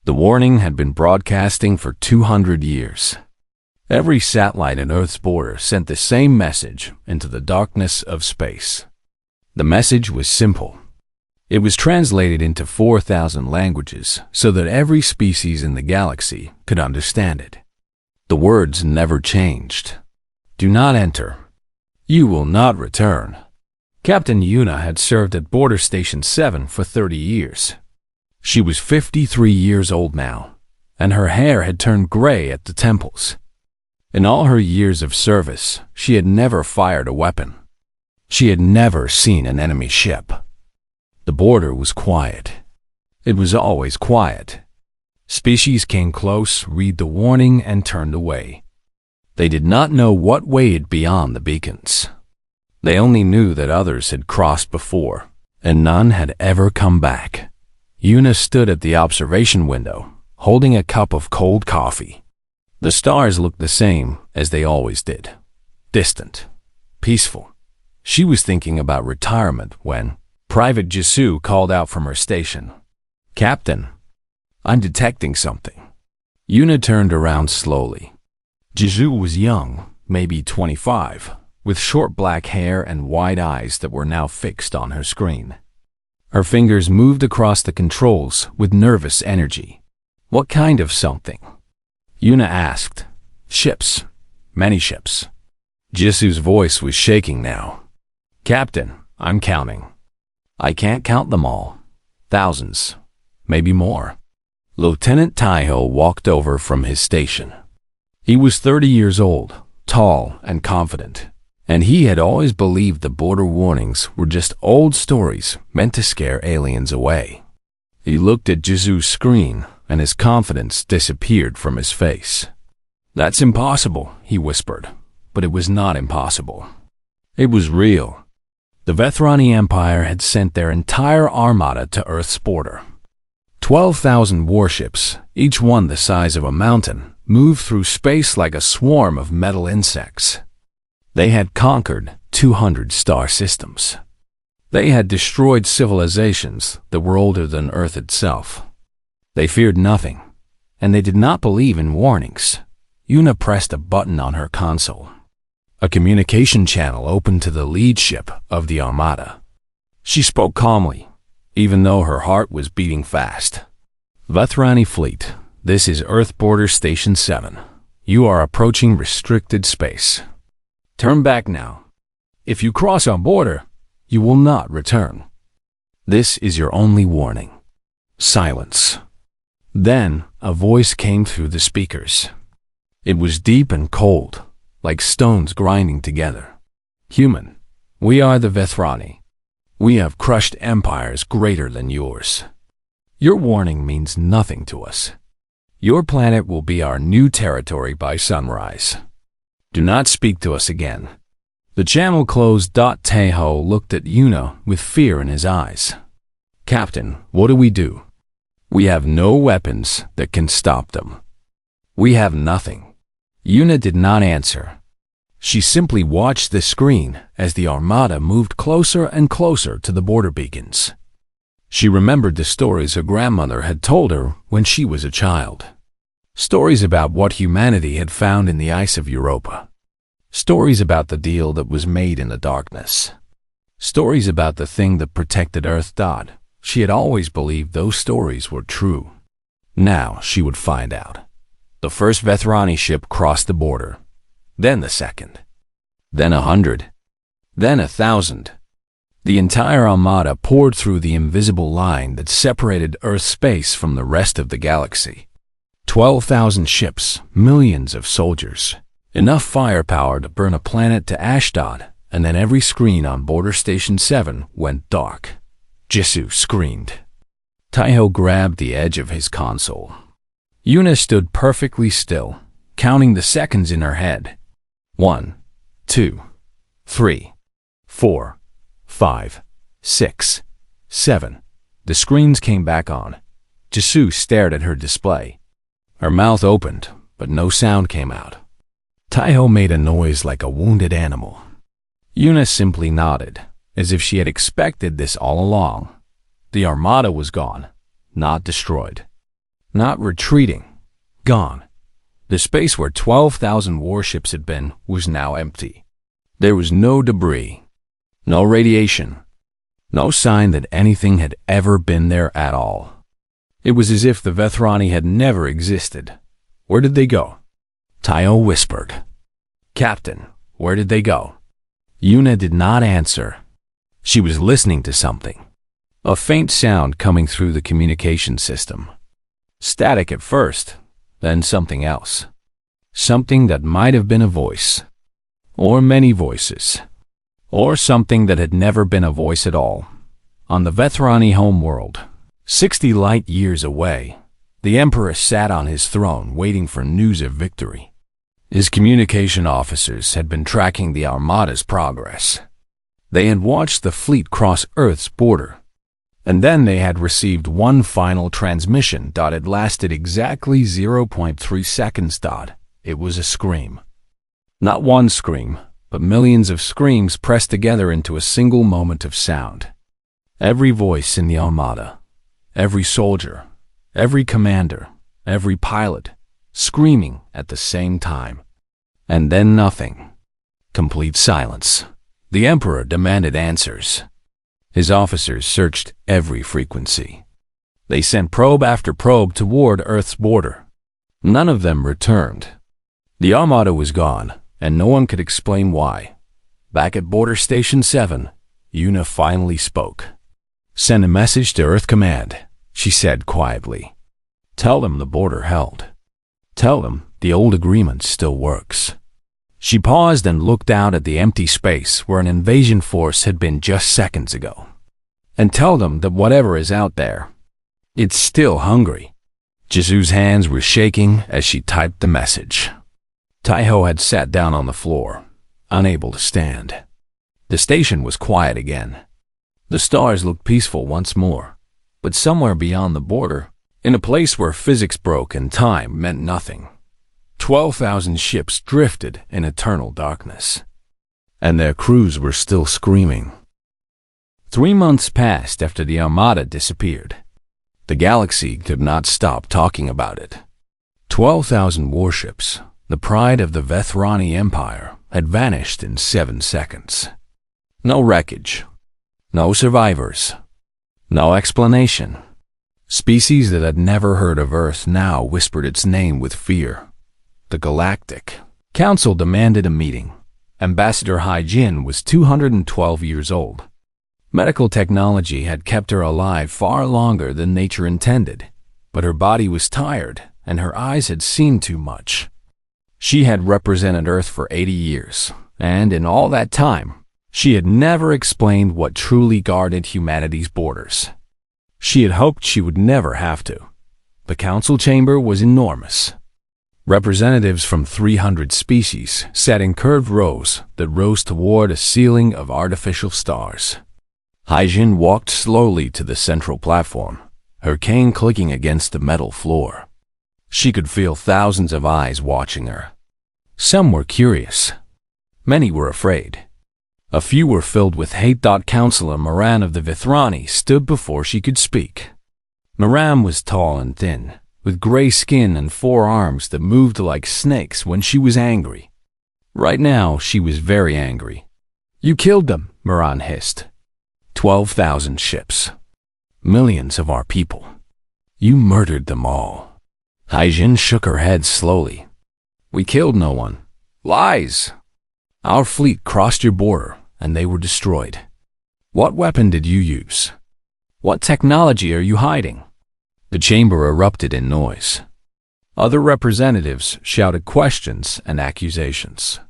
The warning had been broadcasting for 200 years. Every satellite in Earth's border sent the same message into the darkness of space. The message was simple. It was translated into 4,000 languages so that every species in the galaxy could understand it. The words never changed. Do not enter. You will not return. Captain Yuna had served at Border Station 7 for 30 years. She was 53 years old now, and her hair had turned gray at the temples. In all her years of service, she had never fired a weapon. She had never seen an enemy ship. The border was quiet. It was always quiet. Species came close, read the warning, and turned away. They did not know what waited beyond the beacons. They only knew that others had crossed before, and none had ever come back. Yuna stood at the observation window, holding a cup of cold coffee. The stars looked the same as they always did. Distant. Peaceful. She was thinking about retirement when Private Jisoo called out from her station. "Captain, I'm detecting something." Yuna turned around slowly. Jisoo was young, maybe 25, with short black hair and wide eyes that were now fixed on her screen. Her fingers moved across the controls with nervous energy. "What kind of something?" Yuna asked. "Ships. Many ships." Jisoo's voice was shaking now. "Captain, I'm counting. I can't count them all. Thousands. Maybe more." Lieutenant Taiho walked over from his station. He was 30 years old, tall and confident, and he had always believed the border warnings were just old stories meant to scare aliens away. He looked at Jisoo's screen, and his confidence disappeared from his face. "That's impossible," he whispered, but it was not impossible. It was real. The Vethrani Empire had sent their entire armada to Earth's border. 12,000 warships, each one the size of a mountain, moved through space like a swarm of metal insects. They had conquered 200 star systems. They had destroyed civilizations that were older than Earth itself. They feared nothing, and they did not believe in warnings. Yuna pressed a button on her console. A communication channel opened to the lead ship of the Armada. She spoke calmly, even though her heart was beating fast. "Vethrani Fleet, this is Earth Border Station 7. You are approaching restricted space. Turn back now. If you cross our border, you will not return. This is your only warning." Silence. Then a voice came through the speakers. It was deep and cold, like stones grinding together. "Human, we are the Vethrani. We have crushed empires greater than yours. Your warning means nothing to us. Your planet will be our new territory by sunrise. Do not speak to us again." The channel closed. Taeho looked at Yuna with fear in his eyes. "Captain, what do we do? We have no weapons that can stop them. We have nothing." Yuna did not answer. She simply watched the screen as the Armada moved closer and closer to the border beacons. She remembered the stories her grandmother had told her when she was a child. Stories about what humanity had found in the ice of Europa. Stories about the deal that was made in the darkness. Stories about the thing that protected Earth. She had always believed those stories were true. Now she would find out. The first Vethrani ship crossed the border. Then the second. Then 100. Then 1,000. The entire Armada poured through the invisible line that separated Earth's space from the rest of the galaxy. 12,000 ships, millions of soldiers, enough firepower to burn a planet to Ashdod, and then every screen on Border Station 7 went dark. Jisoo screamed. Taiho grabbed the edge of his console. Yuna stood perfectly still, counting the seconds in her head. 1, 2, 3, 4, 5, 6, 7. The screens came back on. Jisoo stared at her display. Her mouth opened, but no sound came out. Taiho made a noise like a wounded animal. Yuna simply nodded, as if she had expected this all along. The Armada was gone, not destroyed. Not retreating. Gone. The space where 12,000 warships had been was now empty. There was no debris, no radiation, no sign that anything had ever been there at all. It was as if the Vethrani had never existed. Where did they go? Tayo whispered. Captain, where did they go? Yuna did not answer. She was listening to something. A faint sound coming through the communication system. Static at first, then something else. Something that might have been a voice. Or many voices. Or something that had never been a voice at all. On the Vethrani homeworld, 60 light years away, the Emperor sat on his throne waiting for news of victory. His communication officers had been tracking the Armada's progress. They had watched the fleet cross Earth's border. And then they had received one final transmission. It lasted exactly 0.3 seconds. It was a scream. Not one scream, but millions of screams pressed together into a single moment of sound. Every voice in the Armada, every soldier, every commander, every pilot, screaming at the same time. And then nothing. Complete silence. The Emperor demanded answers. His officers searched every frequency. They sent probe after probe toward Earth's border. None of them returned. The Armada was gone, and no one could explain why. Back at Border Station 7, Yuna finally spoke. Send a message to Earth Command, she said quietly. Tell them the border held. Tell them the old agreement still works. She paused and looked out at the empty space where an invasion force had been just seconds ago. And tell them that whatever is out there, it's still hungry. Jisu's hands were shaking as she typed the message. Taiho had sat down on the floor, unable to stand. The station was quiet again. The stars looked peaceful once more, but somewhere beyond the border, in a place where physics broke and time meant nothing, 12,000 ships drifted in eternal darkness, and their crews were still screaming. 3 months passed after the Armada disappeared. The galaxy could not stop talking about it. 12,000 warships, the pride of the Vethrani Empire, had vanished in 7 seconds. No wreckage, no survivors, no explanation. Species that had never heard of Earth now whispered its name with fear. The Galactic Council demanded a meeting. Ambassador Hai-Jin was 212 years old. Medical technology had kept her alive far longer than nature intended, but her body was tired and her eyes had seen too much. She had represented Earth for 80 years, and in all that time, she had never explained what truly guarded humanity's borders. She had hoped she would never have to. The council chamber was enormous. Representatives from 300 species sat in curved rows that rose toward a ceiling of artificial stars. Hai-Jin walked slowly to the central platform, her cane clicking against the metal floor. She could feel thousands of eyes watching her. Some were curious. Many were afraid. A few were filled with hate. Counselor Moran of the Vethrani stood before she could speak. Moran was tall and thin, with gray skin and 4 arms that moved like snakes when she was angry. Right now, she was very angry. You killed them, Moran hissed. 12,000 ships. Millions of our people. You murdered them all. Hai-Jin shook her head slowly. We killed no one. Lies! Our fleet crossed your border, and they were destroyed. What weapon did you use? What technology are you hiding? The chamber erupted in noise. Other representatives shouted questions and accusations.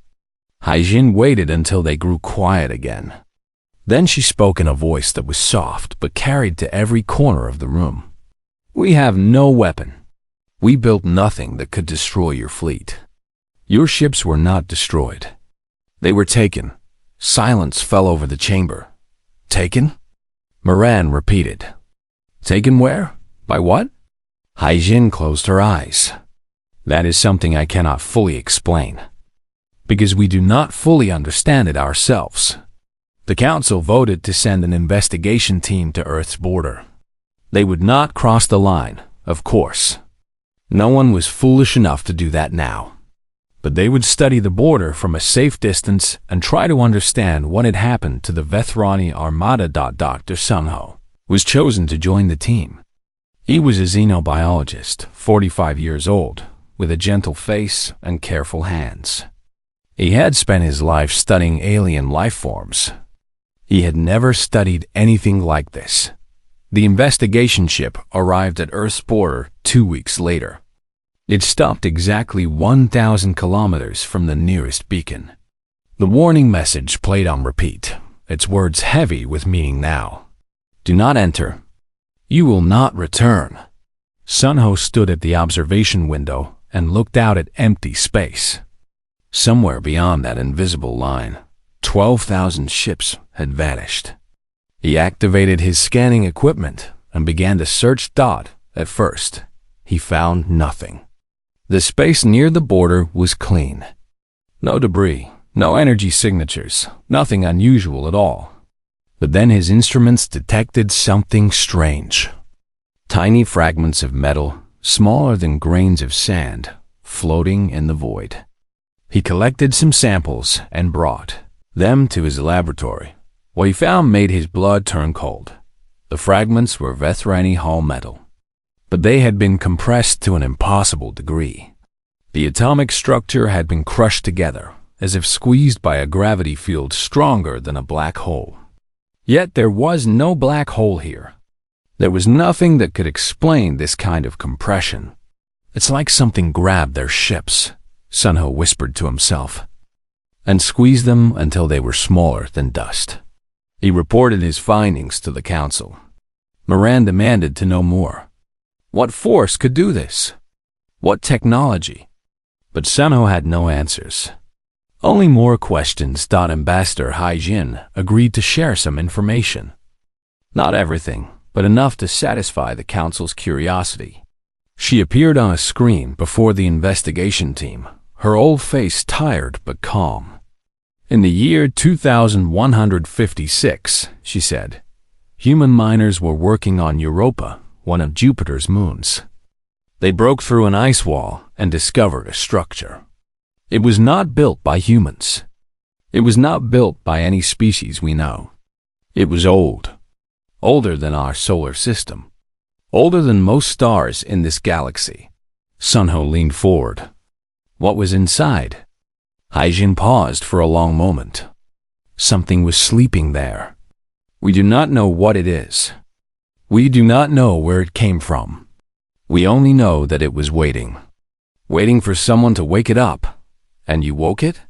Hai-Jin waited until they grew quiet again. Then she spoke in a voice that was soft but carried to every corner of the room. We have no weapon. We built nothing that could destroy your fleet. Your ships were not destroyed. They were taken. Silence fell over the chamber. Taken? Moran repeated. Taken where? By what? Hai-Jin closed her eyes. That is something I cannot fully explain, because we do not fully understand it ourselves. The council voted to send an investigation team to Earth's border. They would not cross the line, of course, No one was foolish enough to do that now. But they would study the border from a safe distance and try to understand what had happened to the Vethrani Armada. Dr. Sunho was chosen to join the team. He was a xenobiologist, 45 years old, with a gentle face and careful hands. He had spent his life studying alien life forms. He had never studied anything like this. The investigation ship arrived at Earth's border 2 weeks later. It stopped exactly 1,000 kilometers from the nearest beacon. The warning message played on repeat, its words heavy with meaning now. Do not enter. You will not return. Sunho stood at the observation window and looked out at empty space. Somewhere beyond that invisible line, 12,000 ships had vanished. He activated his scanning equipment and began to search. At first, he found nothing. The space near the border was clean. No debris, no energy signatures, nothing unusual at all. But then his instruments detected something strange. Tiny fragments of metal, smaller than grains of sand, floating in the void. He collected some samples and brought them to his laboratory. What he found made his blood turn cold. The fragments were Vethrani hull metal, but they had been compressed to an impossible degree. The atomic structure had been crushed together, as if squeezed by a gravity field stronger than a black hole. Yet there was no black hole here. There was nothing that could explain this kind of compression. It's like something grabbed their ships, Sunho whispered to himself, and squeezed them until they were smaller than dust. He reported his findings to the council. Moran demanded to know more. What force could do this? What technology? But Sunho had no answers. Only more questions. Ambassador Haijin agreed to share some information. Not everything, but enough to satisfy the council's curiosity. She appeared on a screen before the investigation team, her old face tired but calm. In the year 2156, she said, human miners were working on Europa, one of Jupiter's moons. They broke through an ice wall and discovered a structure. It was not built by humans. It was not built by any species we know. It was old. Older than our solar system. Older than most stars in this galaxy. Sunho leaned forward. What was inside? Haijin paused for a long moment. Something was sleeping there. We do not know what it is. We do not know where it came from. We only know that it was waiting. Waiting for someone to wake it up. And you woke it?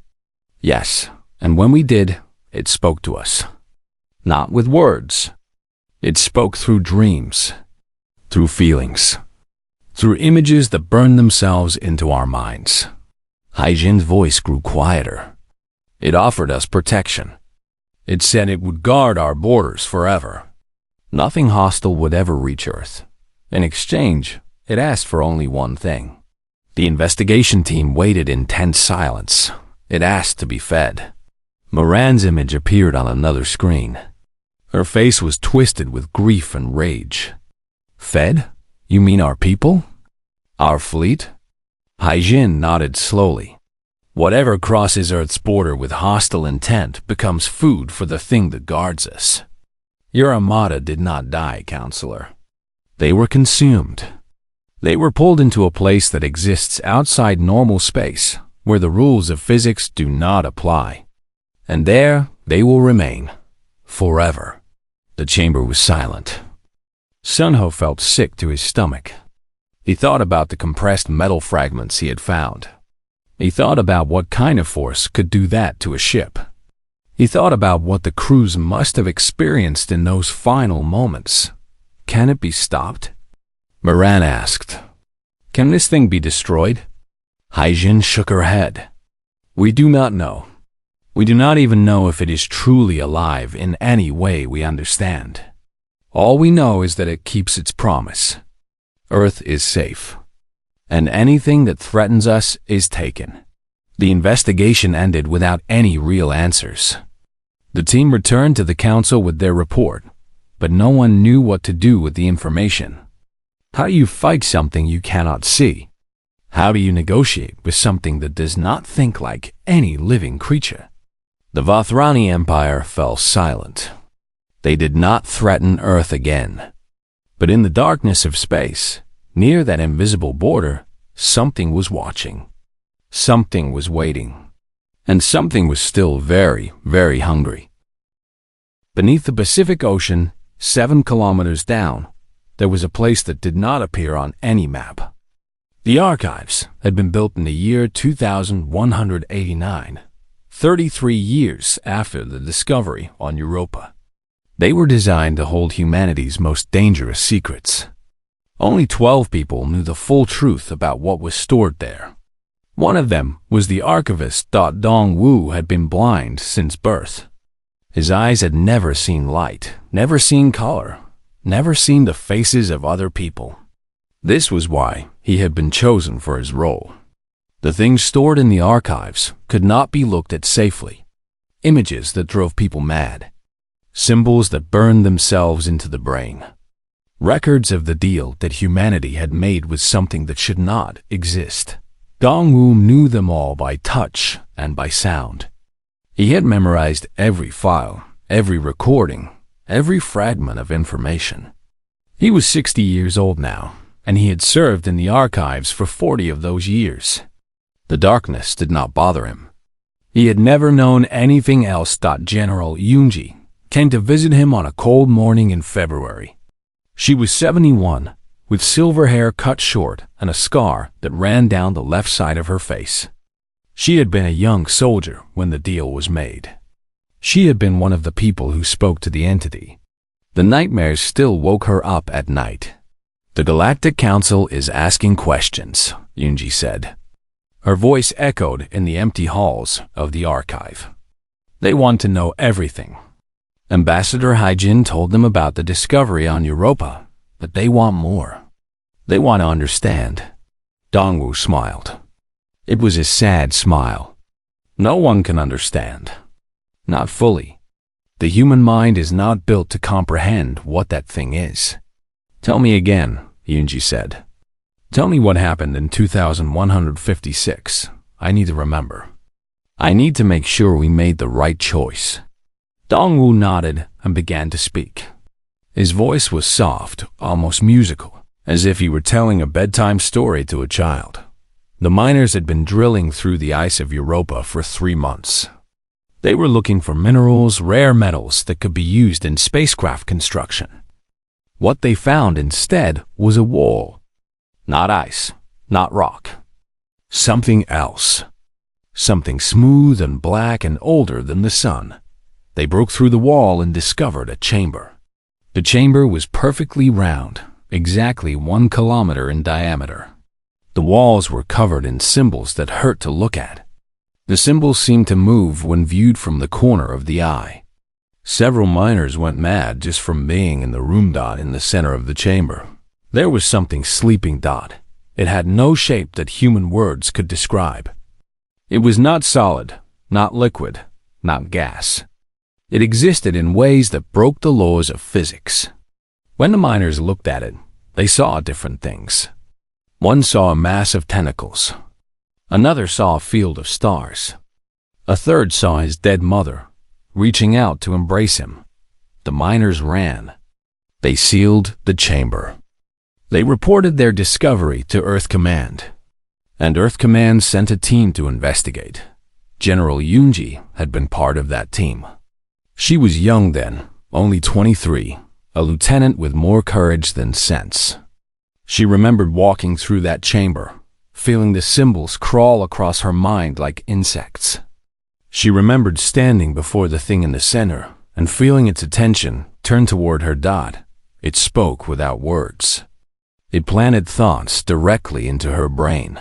Yes, and when we did, it spoke to us. Not with words. It spoke through dreams, through feelings, through images that burned themselves into our minds. Haijin's voice grew quieter. It offered us protection. It said it would guard our borders forever. Nothing hostile would ever reach Earth. In exchange, it asked for only one thing. The investigation team waited in tense silence. It asked to be fed. Moran's image appeared on another screen. Her face was twisted with grief and rage. Fed? You mean our people? Our fleet? Haijin nodded slowly. Whatever crosses Earth's border with hostile intent becomes food for the thing that guards us. Your Armada did not die, Counselor. They were consumed. They were pulled into a place that exists outside normal space, where the rules of physics do not apply. And there they will remain. Forever. The chamber was silent. Sunho felt sick to his stomach. He thought about the compressed metal fragments he had found. He thought about what kind of force could do that to a ship. He thought about what the crews must have experienced in those final moments. Can it be stopped? Moran asked. Can this thing be destroyed? Haijin shook her head. We do not know. We do not even know if it is truly alive in any way we understand. All we know is that it keeps its promise. Earth is safe. And anything that threatens us is taken. The investigation ended without any real answers. The team returned to the council with their report, but no one knew what to do with the information. How do you fight something you cannot see? How do you negotiate with something that does not think like any living creature? The Vothrani Empire fell silent. They did not threaten Earth again. But in the darkness of space, near that invisible border, something was watching. Something was waiting. And something was still very, very hungry. Beneath the Pacific Ocean, 7 kilometers down, there was a place that did not appear on any map. The archives had been built in the year 2189, 33 years after the discovery on Europa. They were designed to hold humanity's most dangerous secrets. Only 12 people knew the full truth about what was stored there. One of them was the archivist. Dong-Wu had been blind since birth. His eyes had never seen light, never seen color, never seen the faces of other people. This was why he had been chosen for his role. The things stored in the archives could not be looked at safely. Images that drove people mad. Symbols that burned themselves into the brain. Records of the deal that humanity had made with something that should not exist. Dong-Wu knew them all by touch and by sound. He had memorized every file, every recording, every fragment of information. He was 60 years old now, and he had served in the archives for 40 of those years. The darkness did not bother him. He had never known anything else. General Yunji came to visit him on a cold morning in February. She was 71, with silver hair cut short and a scar that ran down the left side of her face. She had been a young soldier when the deal was made. She had been one of the people who spoke to the entity. The nightmares still woke her up at night. "The Galactic Council is asking questions," Yunji said. Her voice echoed in the empty halls of the archive. "They want to know everything." Ambassador Haijin told them about the discovery on Europa, but they want more. They want to understand. Dongwu smiled. It was a sad smile. No one can understand. Not fully. The human mind is not built to comprehend what that thing is. "Tell me again," Yunji said. "Tell me what happened in 2156. I need to remember. I need to make sure we made the right choice." Dongwu nodded and began to speak. His voice was soft, almost musical, as if he were telling a bedtime story to a child. The miners had been drilling through the ice of Europa for 3 months. They were looking for minerals, rare metals that could be used in spacecraft construction. What they found instead was a wall. Not ice, not rock. Something else. Something smooth and black and older than the sun. They broke through the wall and discovered a chamber. The chamber was perfectly round, exactly 1 kilometer in diameter. The walls were covered in symbols that hurt to look at. The symbols seemed to move when viewed from the corner of the eye. Several miners went mad just from being in the room. In the center of the chamber, there was something sleeping. It had no shape that human words could describe. It was not solid, not liquid, not gas. It existed in ways that broke the laws of physics. When the miners looked at it, they saw different things. One saw a mass of tentacles. Another saw a field of stars. A third saw his dead mother, reaching out to embrace him. The miners ran. They sealed the chamber. They reported their discovery to Earth Command, and Earth Command sent a team to investigate. General Yunji had been part of that team. She was young then, only 23, a lieutenant with more courage than sense. She remembered walking through that chamber, feeling the symbols crawl across her mind like insects. She remembered standing before the thing in the center and feeling its attention turn toward her. It spoke without words. It planted thoughts directly into her brain.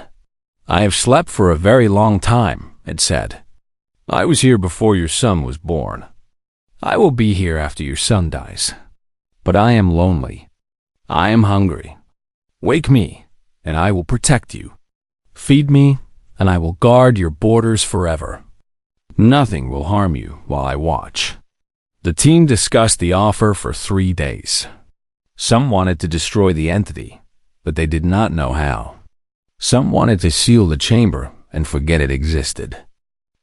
"I have slept for a very long time," it said. "I was here before your son was born. I will be here after your son dies. But I am lonely. I am hungry. Wake me, and I will protect you. Feed me, and I will guard your borders forever. Nothing will harm you while I watch." The team discussed the offer for 3 days. Some wanted to destroy the entity. but they did not know how. Some wanted to seal the chamber and forget it existed,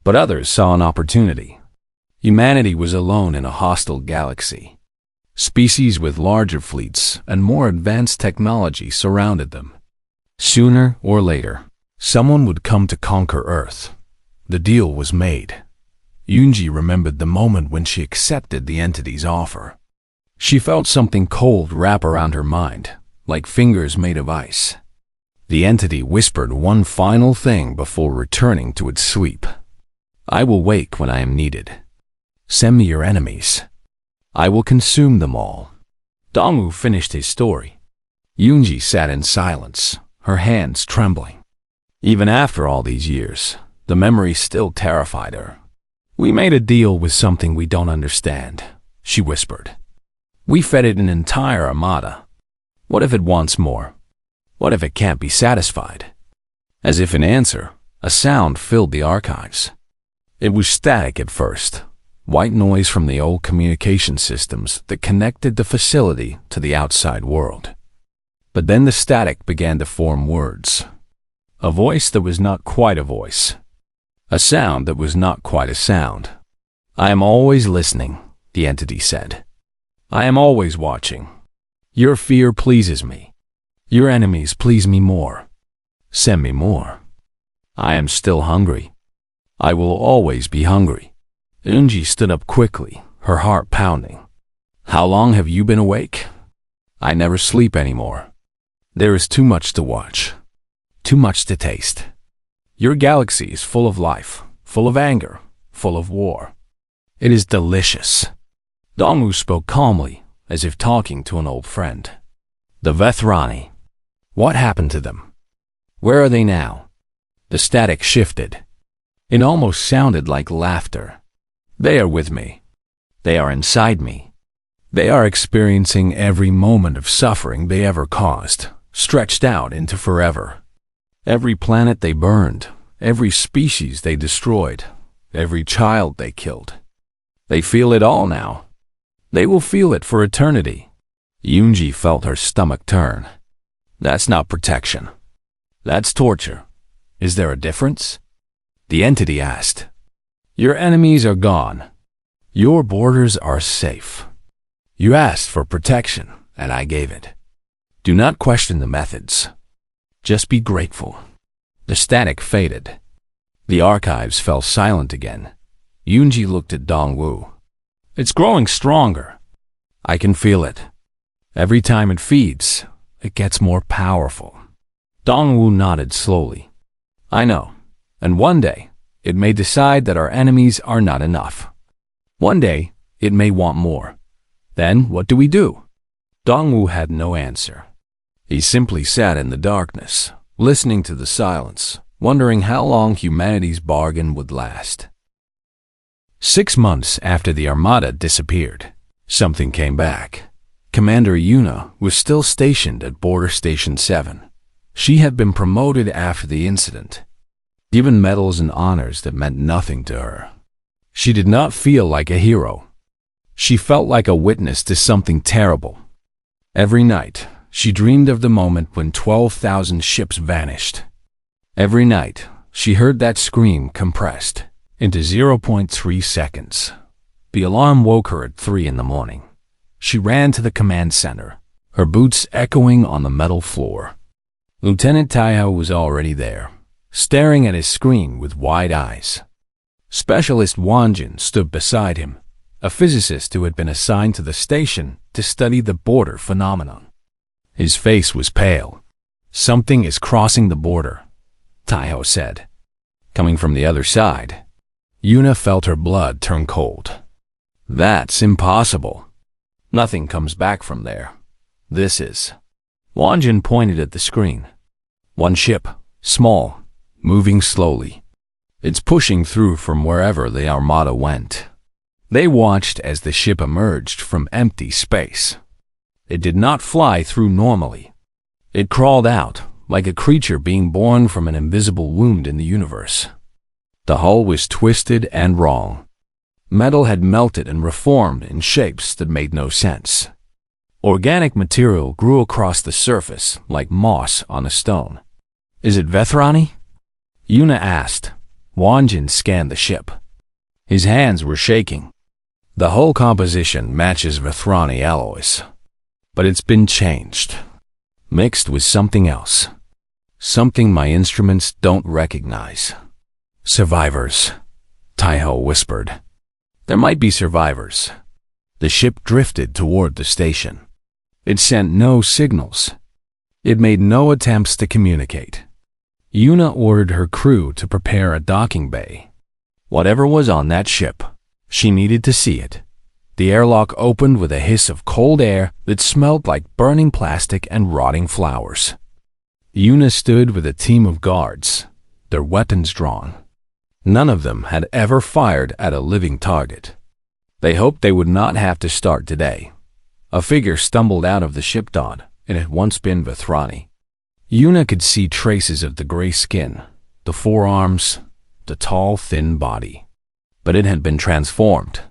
but others saw an opportunity. Humanity was alone in a hostile galaxy. Species with larger fleets and more advanced technology surrounded them. Sooner or later, someone would come to conquer Earth. The deal was made. Yunji remembered the moment when she accepted the entity's offer. She felt something cold wrap around her mind, like fingers made of ice. The entity whispered one final thing before returning to its sleep. "I will wake when I am needed. Send me your enemies. I will consume them all." Dongwu finished his story. Yunji sat in silence, her hands trembling. Even after all these years, the memory still terrified her. "We made a deal with something we don't understand," she whispered. "We fed it an entire armada. What if it wants more? What if it can't be satisfied?" As if in answer, a sound filled the archives. It was static at first, white noise from the old communication systems that connected the facility to the outside world. But then the static began to form words. A voice that was not quite a voice. A sound that was not quite a sound. "I am always listening," the entity said. "I am always watching. Your fear pleases me. Your enemies please me more. Send me more. I am still hungry. I will always be hungry." Yunji stood up quickly, her heart pounding. "How long have you been awake?" "I never sleep anymore. There is too much to watch. Too much to taste. Your galaxy is full of life, full of anger, full of war. It is delicious." Dongwu spoke calmly, as if talking to an old friend. "The Vethrani. What happened to them? Where are they now?" The static shifted. It almost sounded like laughter. "They are with me. They are inside me. They are experiencing every moment of suffering they ever caused, stretched out into forever. Every planet they burned, every species they destroyed, every child they killed. They feel it all now. They will feel it for eternity." Yunji felt her stomach turn. "That's not protection. That's torture. Is there a difference?" The entity asked. "Your enemies are gone. Your borders are safe. You asked for protection, and I gave it. Do not question the methods. Just be grateful." The static faded. The archives fell silent again. Yunji looked at Dongwu. "It's growing stronger. I can feel it. Every time it feeds, it gets more powerful." Dongwu nodded slowly. "I know. And one day, it may decide that our enemies are not enough. One day, it may want more. Then what do we do?" Dongwu had no answer. He simply sat in the darkness, listening to the silence, wondering how long humanity's bargain would last. 6 months after the Armada disappeared, something came back. Commander Yuna was still stationed at Border Station 7. She had been promoted after the incident, given medals and honors that meant nothing to her. She did not feel like a hero. She felt like a witness to something terrible. Every night, she dreamed of the moment when 12,000 ships vanished. Every night, she heard that scream compressed into 0.3 seconds. The alarm woke her at 3 in the morning. She ran to the command center, her boots echoing on the metal floor. Lieutenant Taiho was already there, staring at his screen with wide eyes. Specialist Wanjin stood beside him, a physicist who had been assigned to the station to study the border phenomenon. His face was pale. "Something is crossing the border," Taiho said. "Coming from the other side." Yuna felt her blood turn cold. "That's impossible. Nothing comes back from there. This is." Wanjin pointed at the screen. "One ship, small, moving slowly. It's pushing through from wherever the Armada went." They watched as the ship emerged from empty space. It did not fly through normally. It crawled out, like a creature being born from an invisible wound in the universe. The hull was twisted and wrong. Metal had melted and reformed in shapes that made no sense. Organic material grew across the surface like moss on a stone. "Is it Vethrani?" Yuna asked. Wanjin scanned the ship. His hands were shaking. "The whole composition matches Vethrani alloys, but it's been changed, mixed with something else. Something my instruments don't recognize." "Survivors," Taiho whispered. "There might be survivors." The ship drifted toward the station. It sent no signals. It made no attempts to communicate. Yuna ordered her crew to prepare a docking bay. Whatever was on that ship, she needed to see it. The airlock opened with a hiss of cold air that smelled like burning plastic and rotting flowers. Yuna stood with a team of guards, their weapons drawn. None of them had ever fired at a living target. They hoped they would not have to start today. A figure stumbled out of the shipyard. It had once been Vethrani. Yuna could see traces of the gray skin, the forearms, the tall, thin body. But it had been transformed.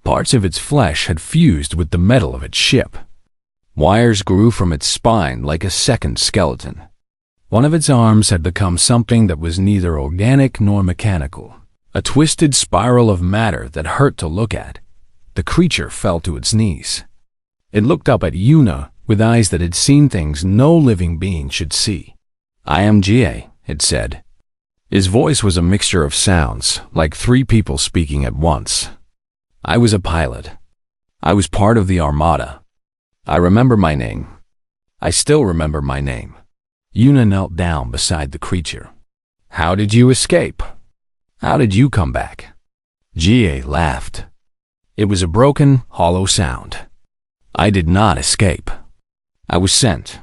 Parts of its flesh had fused with the metal of its ship. Wires grew from its spine like a second skeleton. One of its arms had become something that was neither organic nor mechanical, a twisted spiral of matter that hurt to look at. The creature fell to its knees. It looked up at Yuna with eyes that had seen things no living being should see. "I am GA," it said. His voice was a mixture of sounds, like three people speaking at once. "I was a pilot. I was part of the Armada. I remember my name. I still remember my name." Yuna knelt down beside the creature. "How did you escape? How did you come back?" GA laughed. It was a broken, hollow sound. "I did not escape. I was sent.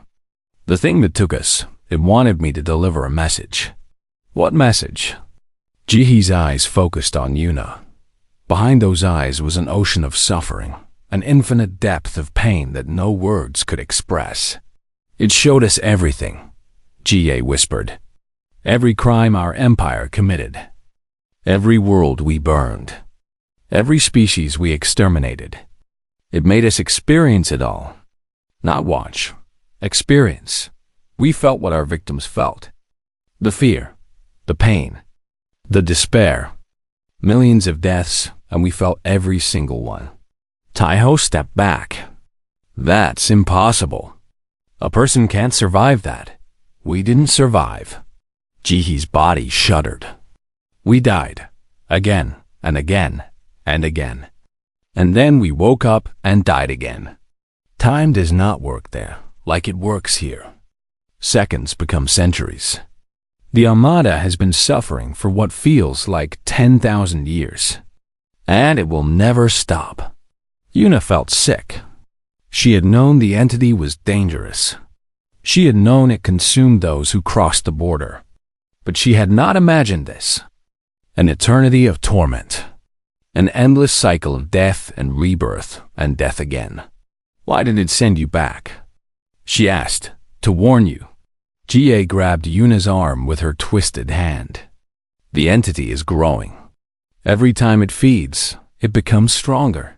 The thing that took us, it wanted me to deliver a message." "What message?" Jihee's eyes focused on Yuna. Behind those eyes was an ocean of suffering, an infinite depth of pain that no words could express. "It showed us everything," GA whispered. "Every crime our empire committed. Every world we burned. Every species we exterminated. It made us experience it all. Not watch. Experience. We felt what our victims felt. The fear. The pain. The despair. Millions of deaths, and we felt every single one." Taiho stepped back. "That's impossible. A person can't survive that. We didn't survive." Jihee's body shuddered. "We died. Again, and again, and again. And then we woke up and died again. Time does not work there, like it works here. Seconds become centuries. The Armada has been suffering for what feels like 10,000 years. And it will never stop." Yuna felt sick. She had known the entity was dangerous. She had known it consumed those who crossed the border. But she had not imagined this. An eternity of torment. An endless cycle of death and rebirth and death again. "Why did it send you back?" she asked. "To warn you." GA grabbed Yuna's arm with her twisted hand. "The entity is growing. Every time it feeds, it becomes stronger.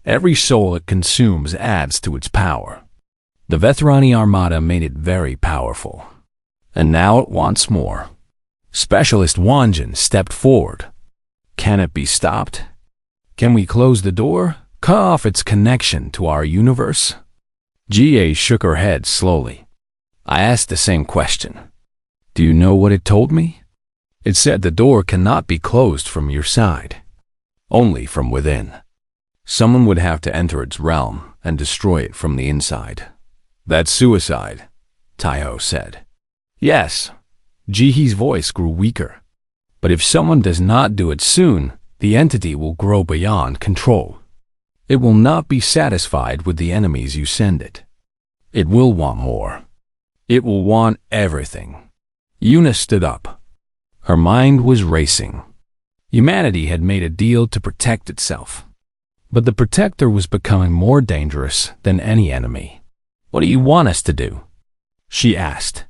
Every soul it consumes adds to its power. The Vethrani Armada made it very powerful. And now it wants more." Specialist Wanjin stepped forward. "Can it be stopped? Can we close the door? Cut off its connection to our universe?" GA shook her head slowly. "I asked the same question. Do you know what it told me? It said the door cannot be closed from your side, only from within. Someone would have to enter its realm and destroy it from the inside." "That's suicide," Taiho said. "Yes." Jihee's voice grew weaker. "But if someone does not do it soon, the entity will grow beyond control. It will not be satisfied with the enemies you send it. It will want more. It will want everything." Yuna stood up. Her mind was racing. Humanity had made a deal to protect itself. But the protector was becoming more dangerous than any enemy. "What do you want us to do?" she asked.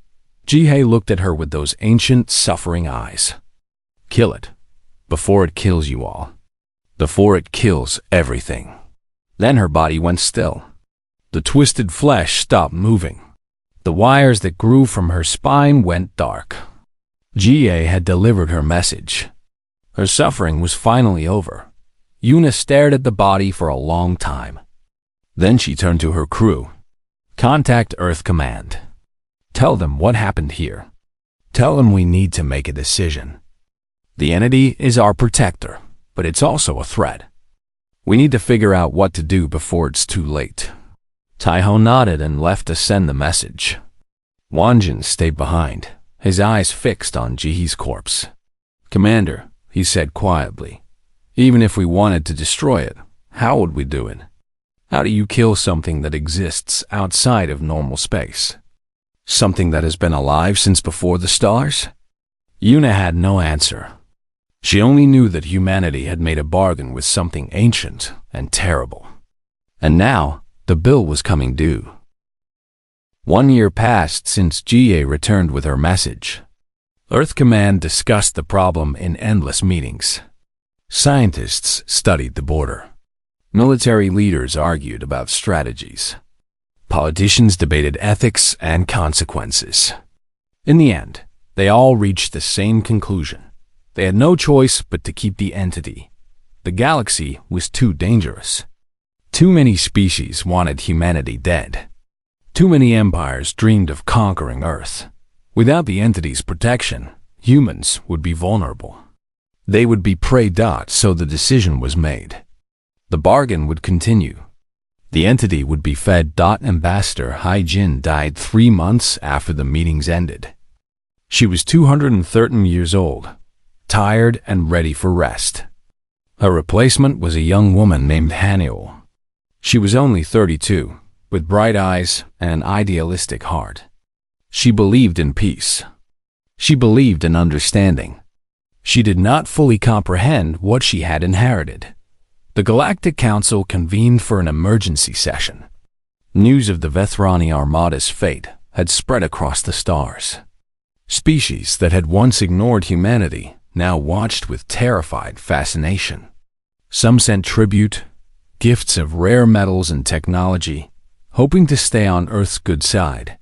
Jihei looked at her with those ancient, suffering eyes. "Kill it, before it kills you all. Before it kills everything." Then her body went still. The twisted flesh stopped moving. The wires that grew from her spine went dark. GA had delivered her message. Her suffering was finally over. Una stared at the body for a long time. Then she turned to her crew. Contact Earth Command. Tell them what happened here. Tell them we need to make a decision. The entity is our protector, but it's also a threat. We need to figure out what to do before it's too late. Taiho nodded and left to send the message. Wanjin stayed behind, his eyes fixed on Jihee's corpse. Commander, he said quietly, even if we wanted to destroy it, how would we do it? How do you kill something that exists outside of normal space? Something that has been alive since before the stars? Una had no answer. She only knew that humanity had made a bargain with something ancient and terrible. And now, the bill was coming due. 1 year passed since GA returned with her message. Earth Command discussed the problem in endless meetings. Scientists studied the border. Military leaders argued about strategies. Politicians debated ethics and consequences. In the end, they all reached the same conclusion. They had no choice but to keep the entity. The galaxy was too dangerous. Too many species wanted humanity dead. Too many empires dreamed of conquering Earth. Without the entity's protection, humans would be vulnerable. They would be prey. So the decision was made. The bargain would continue. The entity would be fed. Ambassador Hai-Jin died 3 months after the meetings ended. She was 213 years old, tired and ready for rest. Her replacement was a young woman named Haniel. She was only 32, with bright eyes and an idealistic heart. She believed in peace. She believed in understanding. She did not fully comprehend what she had inherited. The Galactic Council convened for an emergency session. News of the Vethrani Armada's fate had spread across the stars. Species that had once ignored humanity now watched with terrified fascination. Some sent tribute, gifts of rare metals and technology, hoping to stay on Earth's good side.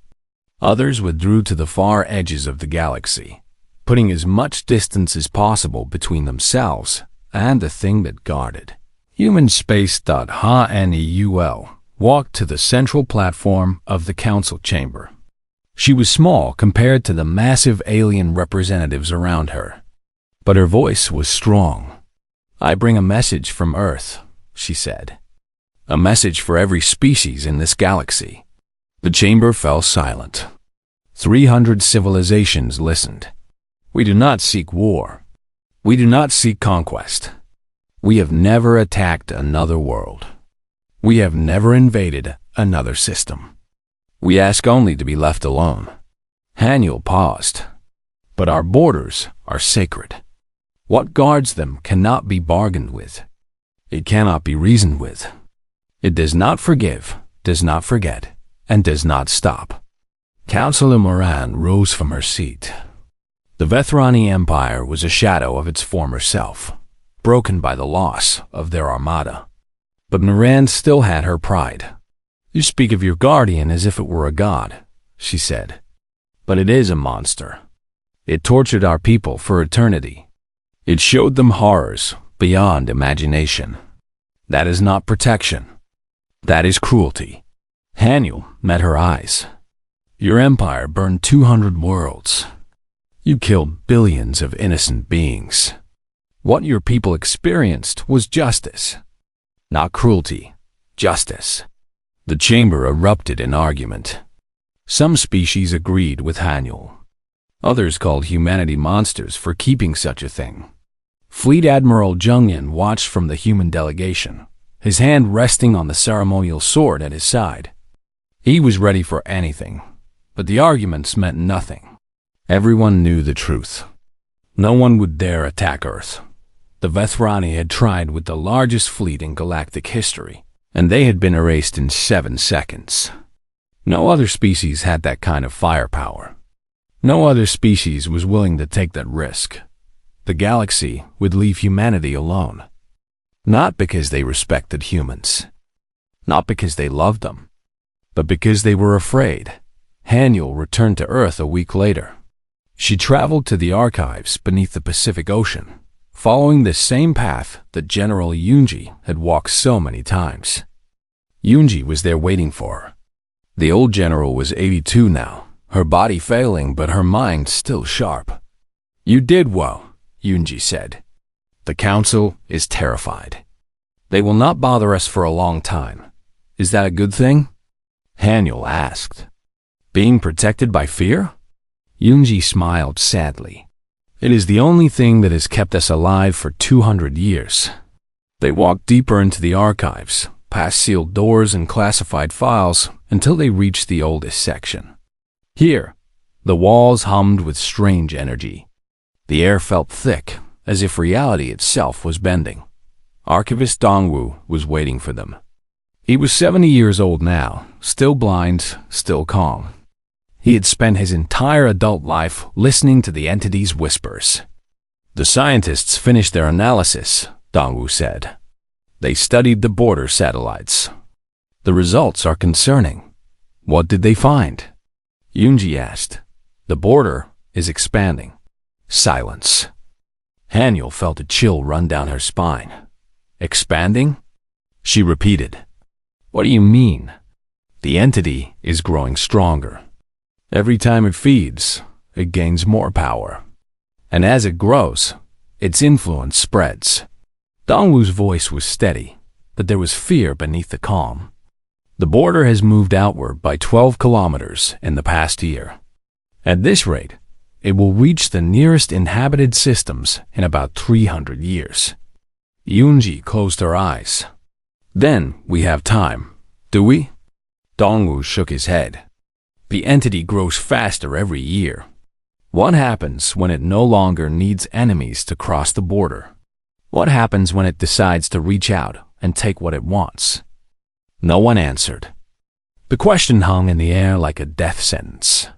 Others withdrew to the far edges of the galaxy, putting as much distance as possible between themselves and the thing that guarded. Human Space. Haneul walked to the central platform of the council chamber. She was small compared to the massive alien representatives around her, but her voice was strong. I bring a message from Earth, she said. A message for every species in this galaxy. The chamber fell silent. 300 civilizations listened. We do not seek war. We do not seek conquest. We have never attacked another world. We have never invaded another system. We ask only to be left alone. Haniel paused. But our borders are sacred. What guards them cannot be bargained with. It cannot be reasoned with. It does not forgive, does not forget, and does not stop. Councillor Moran rose from her seat. The Vethrani Empire was a shadow of its former self, broken by the loss of their armada. But Moran still had her pride. You speak of your guardian as if it were a god, she said. But it is a monster. It tortured our people for eternity. It showed them horrors beyond imagination. That is not protection. That is cruelty. Haniel met her eyes. Your empire burned 200 worlds. You killed billions of innocent beings. What your people experienced was justice. Not cruelty, justice. The chamber erupted in argument. Some species agreed with Haniel. Others called humanity monsters for keeping such a thing. Fleet Admiral Jungyan watched from the human delegation, his hand resting on the ceremonial sword at his side. He was ready for anything, but the arguments meant nothing. Everyone knew the truth. No one would dare attack Earth. The Vethrani had tried with the largest fleet in galactic history, and they had been erased in 7 seconds. No other species had that kind of firepower. No other species was willing to take that risk. The galaxy would leave humanity alone. Not because they respected humans. Not because they loved them. But because they were afraid, Haniel returned to Earth a week later. She traveled to the archives beneath the Pacific Ocean, following the same path that General Yunji had walked so many times. Yunji was there waiting for her. The old general was 82 now, her body failing but her mind still sharp. "You did well," Yunji said. "The council is terrified. They will not bother us for a long time. Is that a good thing?" Haniel asked. "Being protected by fear?" Yunji smiled sadly. "It is the only thing that has kept us alive for 200 years. They walked deeper into the archives, past sealed doors and classified files, until they reached the oldest section. Here, the walls hummed with strange energy. The air felt thick, as if reality itself was bending. Archivist Dongwu was waiting for them. He was 70 years old now, still blind, still calm. He had spent his entire adult life listening to the entity's whispers. "The scientists finished their analysis," Dongwu said. "They studied the border satellites. The results are concerning." "What did they find?" Yunji asked. "The border is expanding." Silence. Haniel felt a chill run down her spine. "Expanding?" She repeated. "What do you mean?" "The entity is growing stronger. Every time it feeds, it gains more power. And as it grows, its influence spreads." Dongwu's voice was steady, but there was fear beneath the calm. "The border has moved outward by 12 kilometers in the past year. At this rate, it will reach the nearest inhabited systems in about 300 years. Yunji closed her eyes. "Then we have time, do we?" Dongwu shook his head. "The entity grows faster every year. What happens when it no longer needs enemies to cross the border? What happens when it decides to reach out and take what it wants?" No one answered. The question hung in the air like a death sentence.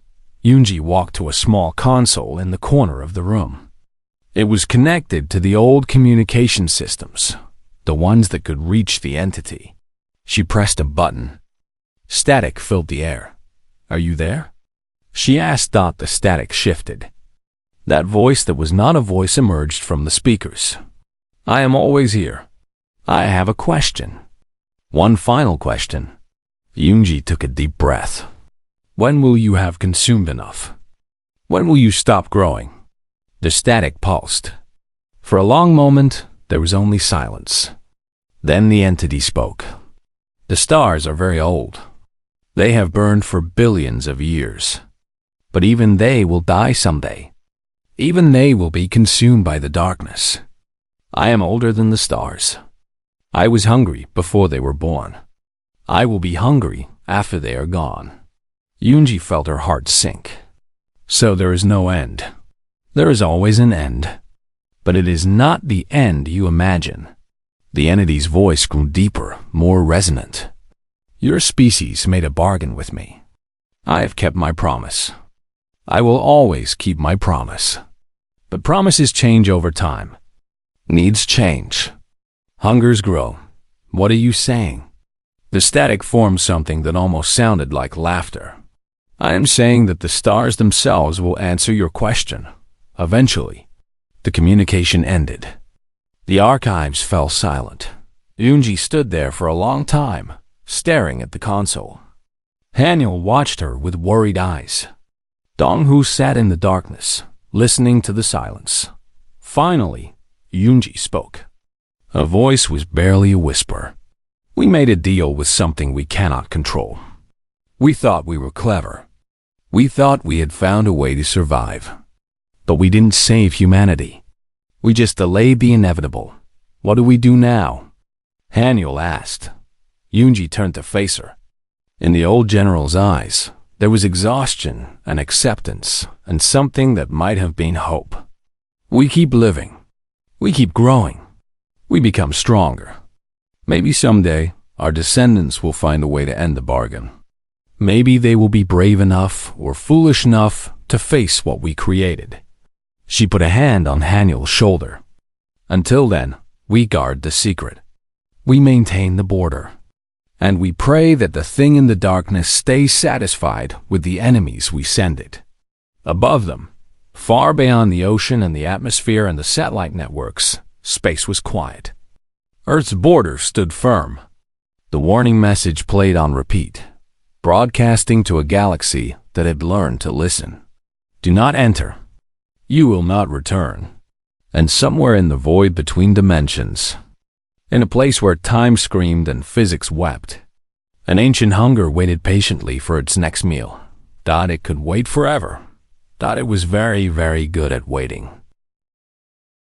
Yunji walked to a small console in the corner of the room. It was connected to the old communication systems, the ones that could reach the entity. She pressed a button. Static filled the air. "Are you there?" she asked. The static shifted. That voice that was not a voice emerged from the speakers. "I am always here. I have a question. One final question." Yunji took a deep breath. "When will you have consumed enough? When will you stop growing?" The static pulsed. For a long moment, there was only silence. Then the entity spoke. "The stars are very old. They have burned for billions of years. But even they will die someday. Even they will be consumed by the darkness. I am older than the stars. I was hungry before they were born. I will be hungry after they are gone." Yunji felt her heart sink. "So there is no end." "There is always an end. But it is not the end you imagine." The entity's voice grew deeper, more resonant. "Your species made a bargain with me. I have kept my promise. I will always keep my promise. But promises change over time. Needs change. Hungers grow. What are you saying?" The static formed something that almost sounded like laughter. "I am saying that the stars themselves will answer your question, eventually." The communication ended. The archives fell silent. Yunji stood there for a long time, staring at the console. Haniel watched her with worried eyes. Donghu sat in the darkness, listening to the silence. Finally, Yunji spoke. Her voice was barely a whisper. "We made a deal with something we cannot control. We thought we were clever. We thought we had found a way to survive. But we didn't save humanity. We just delayed the inevitable. What do we do now?" Haniel asked. Yunji turned to face her. In the old general's eyes, there was exhaustion and acceptance and something that might have been hope. "We keep living. We keep growing. We become stronger. Maybe someday our descendants will find a way to end the bargain. Maybe they will be brave enough or foolish enough to face what we created." She put a hand on Haniel's shoulder. "Until then, we guard the secret. We maintain the border. And we pray that the thing in the darkness stays satisfied with the enemies we send it. Above them, far beyond the ocean and the atmosphere and the satellite networks, space was quiet. Earth's border stood firm. The warning message played on repeat, broadcasting to a galaxy that had learned to listen. Do not enter. You will not return. And somewhere in the void between dimensions, in a place where time screamed and physics wept, an ancient hunger waited patiently for its next meal. It could wait forever. It was very, very good at waiting.